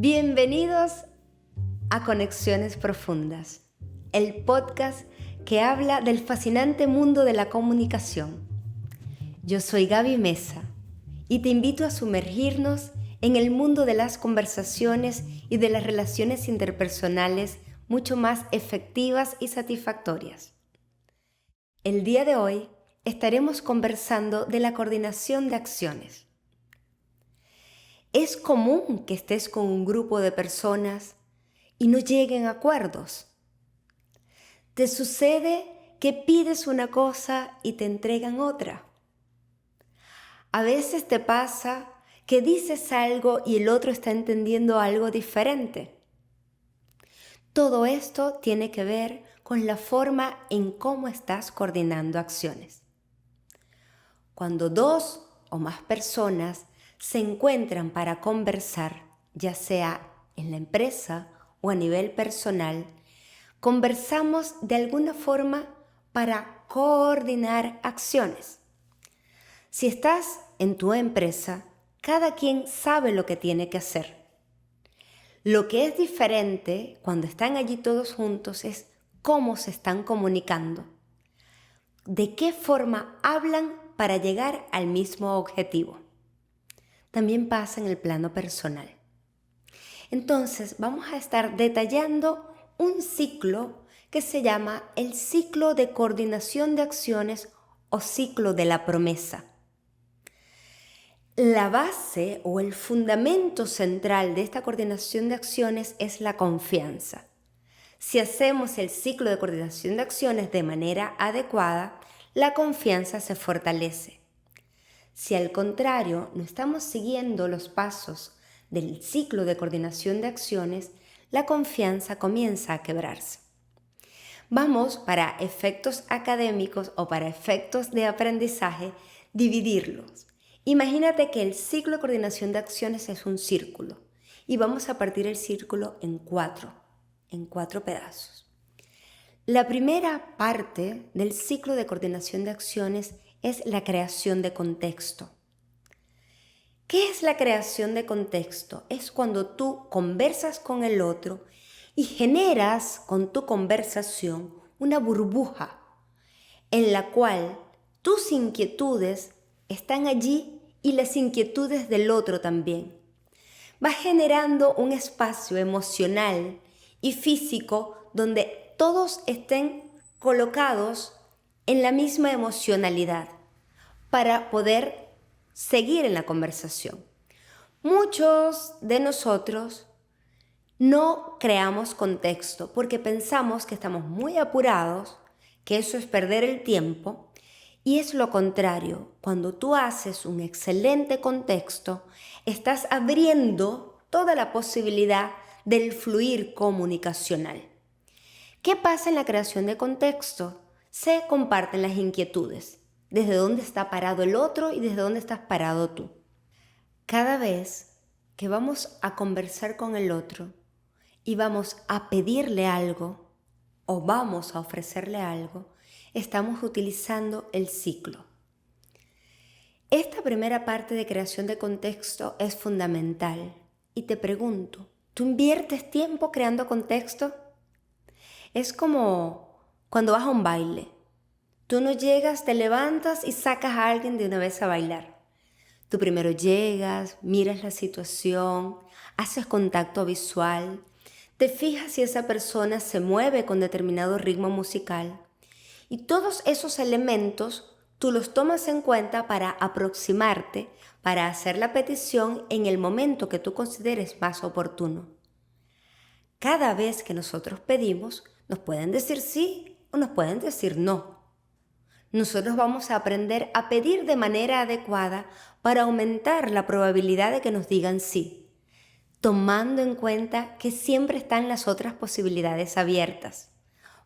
Bienvenidos a Conexiones Profundas, el podcast que habla del fascinante mundo de la comunicación. Yo soy Gaby Mesa y te invito a sumergirnos en el mundo de las conversaciones y de las relaciones interpersonales mucho más efectivas y satisfactorias. El día de hoy estaremos conversando de la coordinación de acciones. Es común que estés con un grupo de personas y no lleguen a acuerdos. ¿Te sucede que pides una cosa y te entregan otra? A veces te pasa que dices algo y el otro está entendiendo algo diferente. Todo esto tiene que ver con la forma en cómo estás coordinando acciones. Cuando dos o más personas se encuentran para conversar, ya sea en la empresa o a nivel personal, conversamos de alguna forma para coordinar acciones. Si estás en tu empresa, cada quien sabe lo que tiene que hacer. Lo que es diferente cuando están allí todos juntos es cómo se están comunicando, de qué forma hablan para llegar al mismo objetivo. También pasa en el plano personal. Entonces vamos a estar detallando un ciclo que se llama el ciclo de coordinación de acciones o ciclo de la promesa. La base o el fundamento central de esta coordinación de acciones es la confianza. Si hacemos el ciclo de coordinación de acciones de manera adecuada, la confianza se fortalece. Si al contrario no estamos siguiendo los pasos del ciclo de coordinación de acciones, la confianza comienza a quebrarse. Vamos, para efectos académicos o para efectos de aprendizaje, dividirlos. Imagínate que el ciclo de coordinación de acciones es un círculo y vamos a partir el círculo en cuatro pedazos. La primera parte del ciclo de coordinación de acciones es la creación de contexto. ¿Qué es la creación de contexto? Es cuando tú conversas con el otro y generas con tu conversación una burbuja en la cual tus inquietudes están allí y las inquietudes del otro también. Vas generando un espacio emocional y físico donde todos estén colocados en la misma emocionalidad para poder seguir en la conversación. Muchos de nosotros no creamos contexto porque pensamos que estamos muy apurados, que eso es perder el tiempo, y es lo contrario. Cuando tú haces un excelente contexto, estás abriendo toda la posibilidad del fluir comunicacional. ¿Qué pasa en la creación de contexto? Se comparten las inquietudes, desde dónde está parado el otro y desde dónde estás parado tú. Cada vez que vamos a conversar con el otro y vamos a pedirle algo o vamos a ofrecerle algo, estamos utilizando el ciclo. Esta primera parte de creación de contexto es fundamental y te pregunto, ¿tú inviertes tiempo creando contexto? Es como cuando vas a un baile. Tú no llegas, te levantas y sacas a alguien de una vez a bailar. Tú primero llegas, miras la situación, haces contacto visual, te fijas si esa persona se mueve con determinado ritmo musical. Y todos esos elementos tú los tomas en cuenta para aproximarte, para hacer la petición en el momento que tú consideres más oportuno. Cada vez que nosotros pedimos, nos pueden decir sí o nos pueden decir no. Nosotros vamos a aprender a pedir de manera adecuada para aumentar la probabilidad de que nos digan sí, tomando en cuenta que siempre están las otras posibilidades abiertas,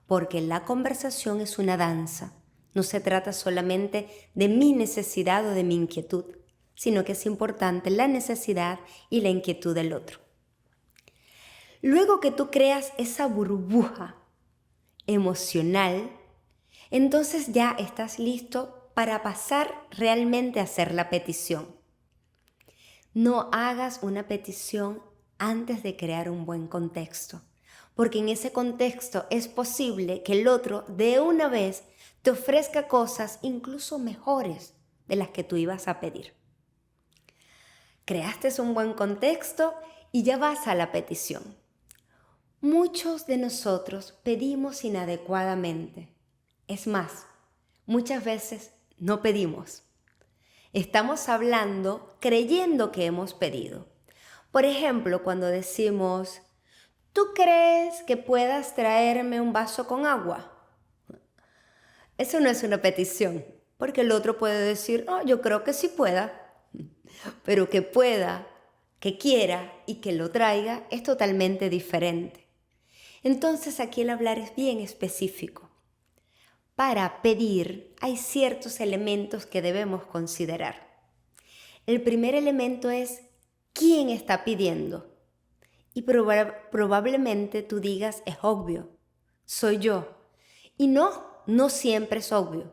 porque la conversación es una danza. No se trata solamente de mi necesidad o de mi inquietud, sino que es importante la necesidad y la inquietud del otro. Luego que tú creas esa burbuja emocional, entonces ya estás listo para pasar realmente a hacer la petición. No hagas una petición antes de crear un buen contexto, porque en ese contexto es posible que el otro de una vez te ofrezca cosas incluso mejores de las que tú ibas a pedir. Creaste un buen contexto y ya vas a la petición. Muchos de nosotros pedimos inadecuadamente. Es más, muchas veces no pedimos. Estamos hablando creyendo que hemos pedido. Por ejemplo, cuando decimos, ¿tú crees que puedas traerme un vaso con agua? Eso no es una petición, porque el otro puede decir, oh, yo creo que sí pueda, pero que pueda, que quiera y que lo traiga es totalmente diferente. Entonces aquí el hablar es bien específico. Para pedir hay ciertos elementos que debemos considerar. El primer elemento es ¿quién está pidiendo? Y probablemente tú digas, es obvio, soy yo. Y no siempre es obvio.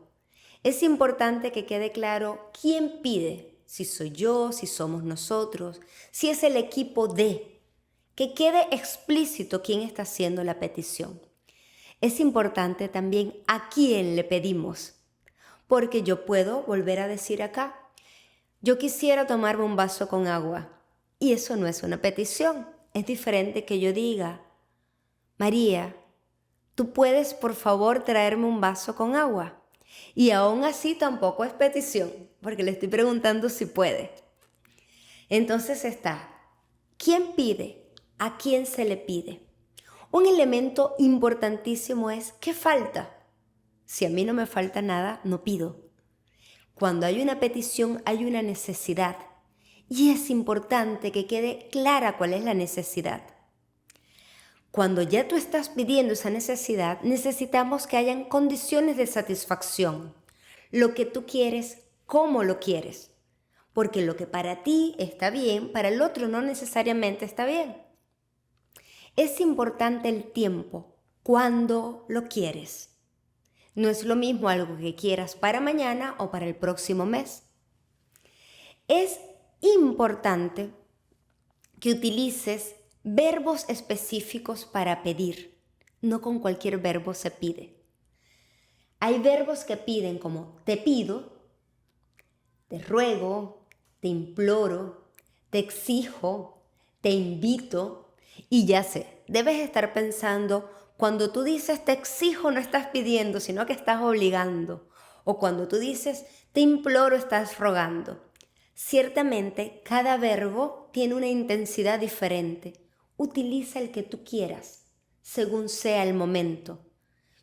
Es importante que quede claro quién pide, si soy yo, si somos nosotros, si es el equipo de, que quede explícito quién está haciendo la petición. Es importante también a quién le pedimos, porque yo puedo volver a decir acá, yo quisiera tomarme un vaso con agua, y eso no es una petición. Es diferente que yo diga, María, ¿tú puedes por favor traerme un vaso con agua? Y aún así tampoco es petición, porque le estoy preguntando si puede. Entonces está, ¿quién pide? ¿A quién se le pide? Un elemento importantísimo es, ¿qué falta? Si a mí no me falta nada, no pido. Cuando hay una petición, hay una necesidad. Y es importante que quede clara cuál es la necesidad. Cuando ya tú estás pidiendo esa necesidad, necesitamos que hayan condiciones de satisfacción. Lo que tú quieres, cómo lo quieres. Porque lo que para ti está bien, para el otro no necesariamente está bien. Es importante el tiempo, cuando lo quieres. No es lo mismo algo que quieras para mañana o para el próximo mes. Es importante que utilices verbos específicos para pedir. No con cualquier verbo se pide. Hay verbos que piden como te pido, te ruego, te imploro, te exijo, te invito y ya sé, debes estar pensando, cuando tú dices te exijo no estás pidiendo, sino que estás obligando. O cuando tú dices te imploro estás rogando. Ciertamente, cada verbo tiene una intensidad diferente. Utiliza el que tú quieras, según sea el momento.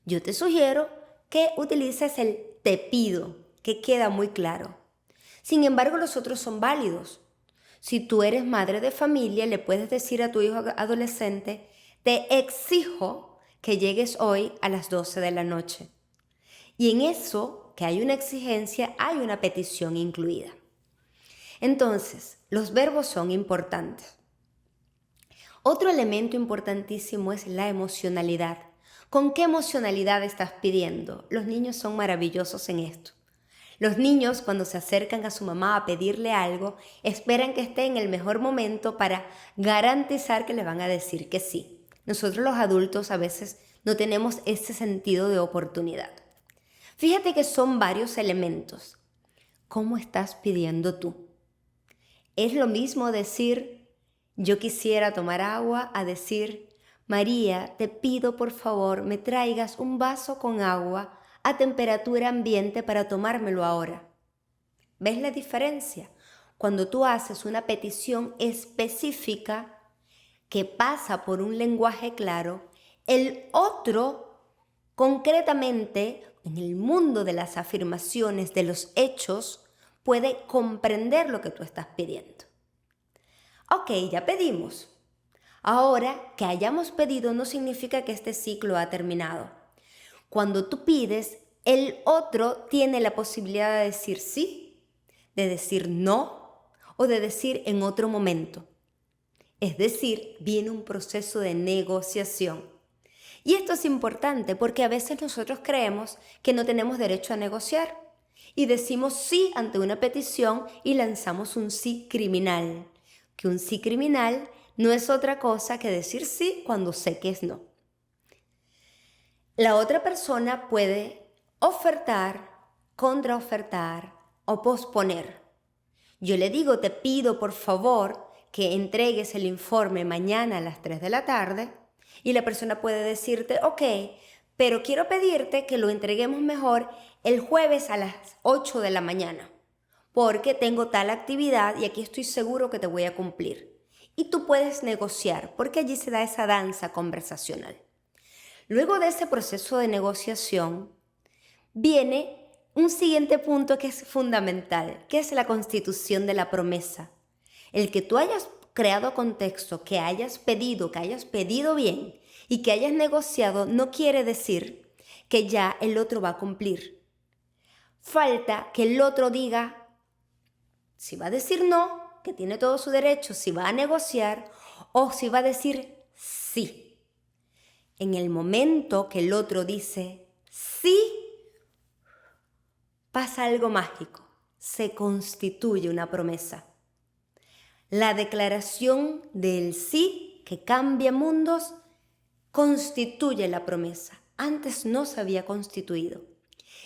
Yo te sugiero que utilices el te pido, que queda muy claro. Sin embargo, los otros son válidos. Si tú eres madre de familia, le puedes decir a tu hijo adolescente, te exijo que llegues hoy a las 12 de la noche. Y en eso, que hay una exigencia, hay una petición incluida. Entonces, los verbos son importantes. Otro elemento importantísimo es la emocionalidad. ¿Con qué emocionalidad estás pidiendo? Los niños son maravillosos en esto. Los niños, cuando se acercan a su mamá a pedirle algo, esperan que esté en el mejor momento para garantizar que le van a decir que sí. Nosotros los adultos a veces no tenemos ese sentido de oportunidad. Fíjate que son varios elementos. ¿Cómo estás pidiendo tú? Es lo mismo decir, yo quisiera tomar agua, a decir, María, te pido por favor me traigas un vaso con agua a temperatura ambiente para tomármelo ahora. ¿Ves la diferencia? Cuando tú haces una petición específica que pasa por un lenguaje claro, el otro, concretamente, en el mundo de las afirmaciones, de los hechos, puede comprender lo que tú estás pidiendo. Ok, ya pedimos. Ahora, que hayamos pedido no significa que este ciclo ha terminado. Cuando tú pides, el otro tiene la posibilidad de decir sí, de decir no o de decir en otro momento. Es decir, viene un proceso de negociación. Y esto es importante porque a veces nosotros creemos que no tenemos derecho a negociar y decimos sí ante una petición y lanzamos un sí criminal, que un sí criminal no es otra cosa que decir sí cuando sé que es no. La otra persona puede ofertar, contraofertar o posponer. Yo le digo, te pido por favor que entregues el informe mañana a las 3 de la tarde y la persona puede decirte, ok, pero quiero pedirte que lo entreguemos mejor el jueves a las 8 de la mañana porque tengo tal actividad y aquí estoy seguro que te voy a cumplir. Y tú puedes negociar porque allí se da esa danza conversacional. Luego de ese proceso de negociación viene un siguiente punto que es fundamental, que es la constitución de la promesa. El que tú hayas creado contexto, que hayas pedido bien y que hayas negociado no quiere decir que ya el otro va a cumplir. Falta que el otro diga si va a decir no, que tiene todo su derecho, si va a negociar o si va a decir sí. En el momento que el otro dice sí, pasa algo mágico, se constituye una promesa. La declaración del sí que cambia mundos constituye la promesa. Antes no se había constituido.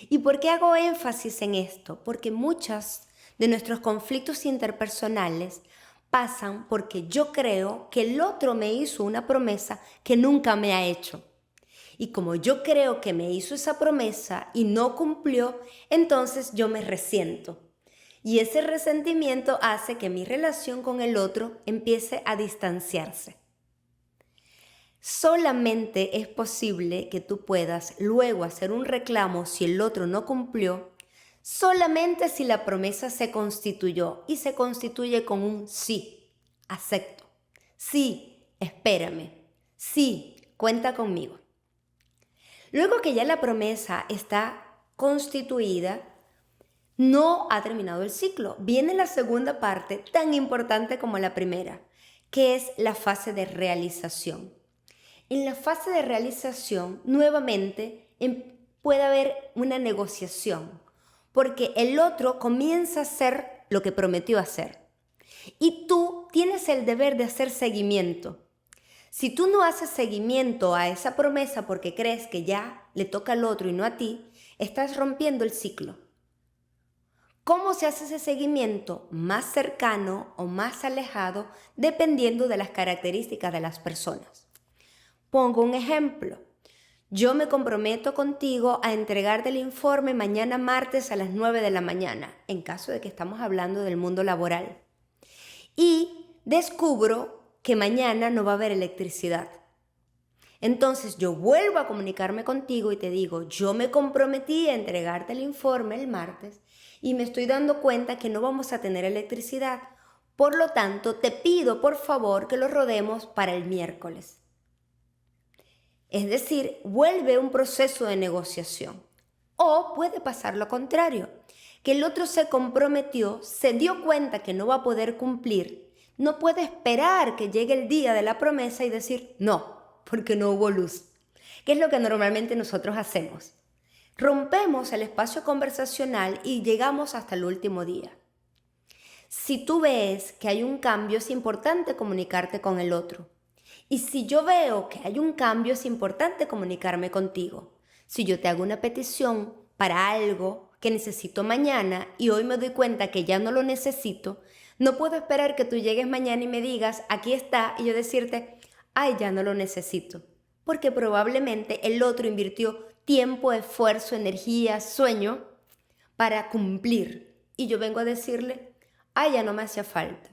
¿Y por qué hago énfasis en esto? Porque muchas de nuestros conflictos interpersonales pasan porque yo creo que el otro me hizo una promesa que nunca me ha hecho. Y como yo creo que me hizo esa promesa y no cumplió, entonces yo me resiento. Y ese resentimiento hace que mi relación con el otro empiece a distanciarse. Solamente es posible que tú puedas luego hacer un reclamo si el otro no cumplió, solamente si la promesa se constituyó y se constituye con un sí, acepto, sí, espérame, sí, cuenta conmigo. Luego que ya la promesa está constituida, no ha terminado el ciclo. Viene la segunda parte, tan importante como la primera, que es la fase de realización. En la fase de realización, nuevamente, puede haber una negociación, porque el otro comienza a hacer lo que prometió hacer. Y tú tienes el deber de hacer seguimiento. Si tú no haces seguimiento a esa promesa porque crees que ya le toca al otro y no a ti, estás rompiendo el ciclo. ¿Cómo se hace ese seguimiento? Más cercano o más alejado, dependiendo de las características de las personas. Pongo un ejemplo. Yo me comprometo contigo a entregarte el informe mañana martes a las 9 de la mañana, en caso de que estamos hablando del mundo laboral. Y descubro que mañana no va a haber electricidad. Entonces yo vuelvo a comunicarme contigo y te digo, yo me comprometí a entregarte el informe el martes y me estoy dando cuenta que no vamos a tener electricidad. Por lo tanto, te pido por favor que lo rodemos para el miércoles. Es decir, vuelve un proceso de negociación. O puede pasar lo contrario, que el otro se comprometió, se dio cuenta que no va a poder cumplir, no puede esperar que llegue el día de la promesa y decir no, porque no hubo luz. ¿Qué es lo que normalmente nosotros hacemos? Rompemos el espacio conversacional y llegamos hasta el último día. Si tú ves que hay un cambio, es importante comunicarte con el otro. Y si yo veo que hay un cambio, es importante comunicarme contigo. Si yo te hago una petición para algo que necesito mañana y hoy me doy cuenta que ya no lo necesito, no puedo esperar que tú llegues mañana y me digas, aquí está, y yo decirte, ay, ya no lo necesito. Porque probablemente el otro invirtió tiempo, esfuerzo, energía, sueño para cumplir. Y yo vengo a decirle, ay, ya no me hacía falta.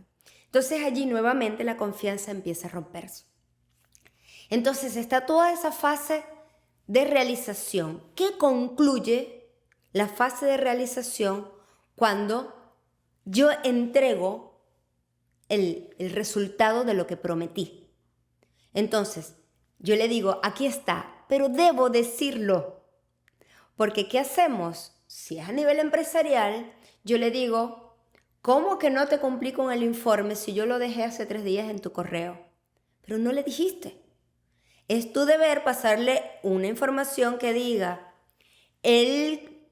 Entonces allí nuevamente la confianza empieza a romperse. Entonces está toda esa fase de realización que concluye la fase de realización cuando yo entrego el resultado de lo que prometí. Entonces yo le digo, aquí está, pero debo decirlo. Porque ¿qué hacemos? Si es a nivel empresarial, yo le digo, ¿cómo que no te cumplí con el informe si yo lo dejé hace 3 días en tu correo? Pero no le dijiste. Es tu deber pasarle una información que diga, el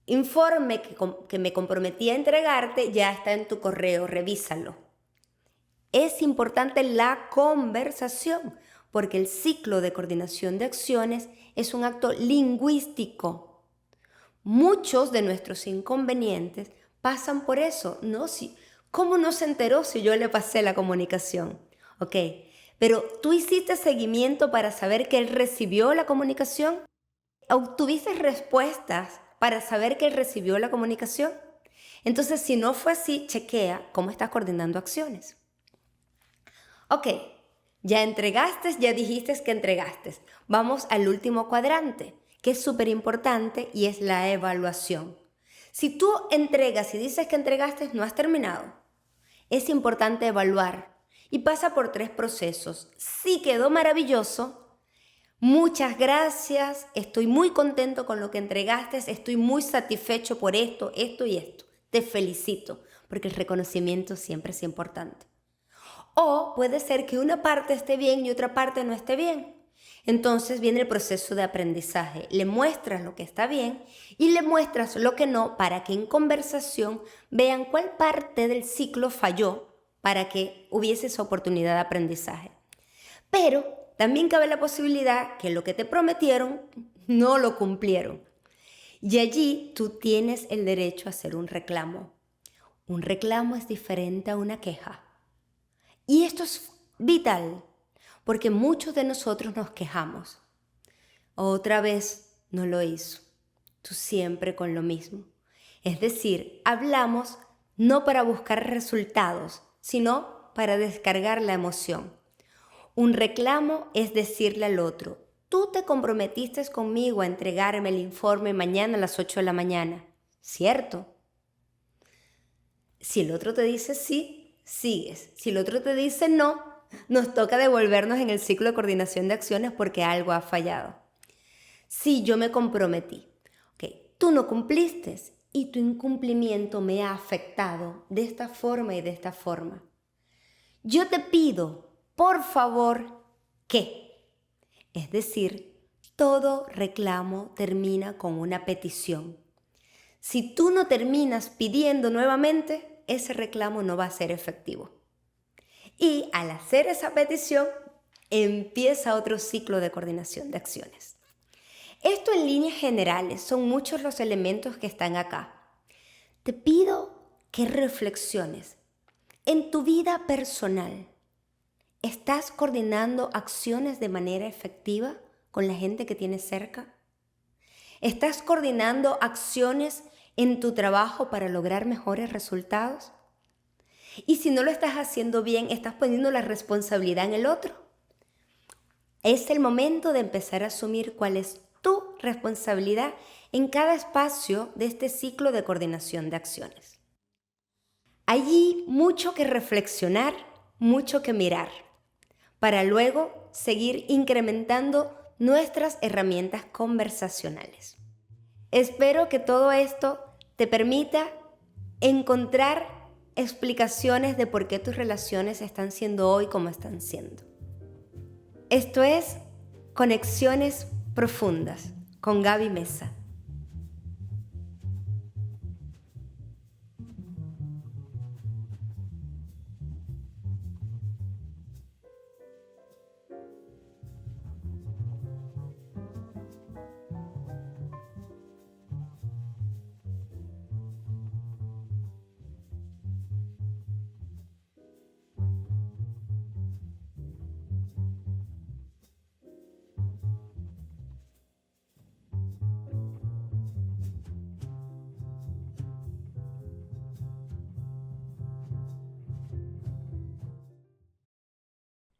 informe que me comprometí a entregarte ya está en tu correo, revísalo. Es importante la conversación, porque el ciclo de coordinación de acciones es un acto lingüístico. Muchos de nuestros inconvenientes pasan por eso. No, ¿cómo no se enteró si yo le pasé la comunicación? Ok, pero ¿tú hiciste seguimiento para saber que él recibió la comunicación? ¿Obtuviste respuestas para saber que él recibió la comunicación? Entonces, si no fue así, chequea cómo estás coordinando acciones. Ok, ya entregaste, ya dijiste que entregaste. Vamos al último cuadrante, que es súper importante y es la evaluación. Si tú entregas y dices que entregaste, no has terminado. Es importante evaluar y pasa por 3 procesos. Sí quedó maravilloso. Muchas gracias, estoy muy contento con lo que entregaste, estoy muy satisfecho por esto, esto y esto. Te felicito, porque el reconocimiento siempre es importante. O puede ser que una parte esté bien y otra parte no esté bien. Entonces viene el proceso de aprendizaje. Le muestras lo que está bien y le muestras lo que no para que en conversación vean cuál parte del ciclo falló para que hubiese esa oportunidad de aprendizaje. Pero también cabe la posibilidad que lo que te prometieron no lo cumplieron. Y allí tú tienes el derecho a hacer un reclamo. Un reclamo es diferente a una queja. Y esto es vital, porque muchos de nosotros nos quejamos. Otra vez no lo hizo. Tú siempre con lo mismo. Es decir, hablamos no para buscar resultados, sino para descargar la emoción. Un reclamo es decirle al otro, tú te comprometiste conmigo a entregarme el informe mañana a las 8 de la mañana, ¿cierto? Si el otro te dice sí, sigues. Si el otro te dice no, nos toca devolvernos en el ciclo de coordinación de acciones porque algo ha fallado. Sí, yo me comprometí. Ok, tú no cumpliste y tu incumplimiento me ha afectado de esta forma y de esta forma. Yo te pido, por favor, que, es decir, todo reclamo termina con una petición. Si tú no terminas pidiendo nuevamente, ese reclamo no va a ser efectivo. Y al hacer esa petición, empieza otro ciclo de coordinación de acciones. Esto en líneas generales, son muchos los elementos que están acá. Te pido que reflexiones. En tu vida personal, ¿estás coordinando acciones de manera efectiva con la gente que tienes cerca? ¿Estás coordinando acciones en tu trabajo para lograr mejores resultados? Y si no lo estás haciendo bien, ¿estás poniendo la responsabilidad en el otro? Es el momento de empezar a asumir cuál es tu responsabilidad en cada espacio de este ciclo de coordinación de acciones. Hay mucho que reflexionar, mucho que mirar, para luego seguir incrementando nuestras herramientas conversacionales. Espero que todo esto te permita encontrar explicaciones de por qué tus relaciones están siendo hoy como están siendo. Esto es Conexiones Profundas con Gaby Mesa.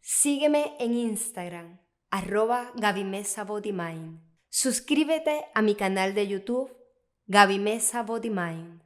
Sígueme en Instagram, @GabyMesaBodyMind. Suscríbete a mi canal de YouTube, Gaby Mesa Body Mind.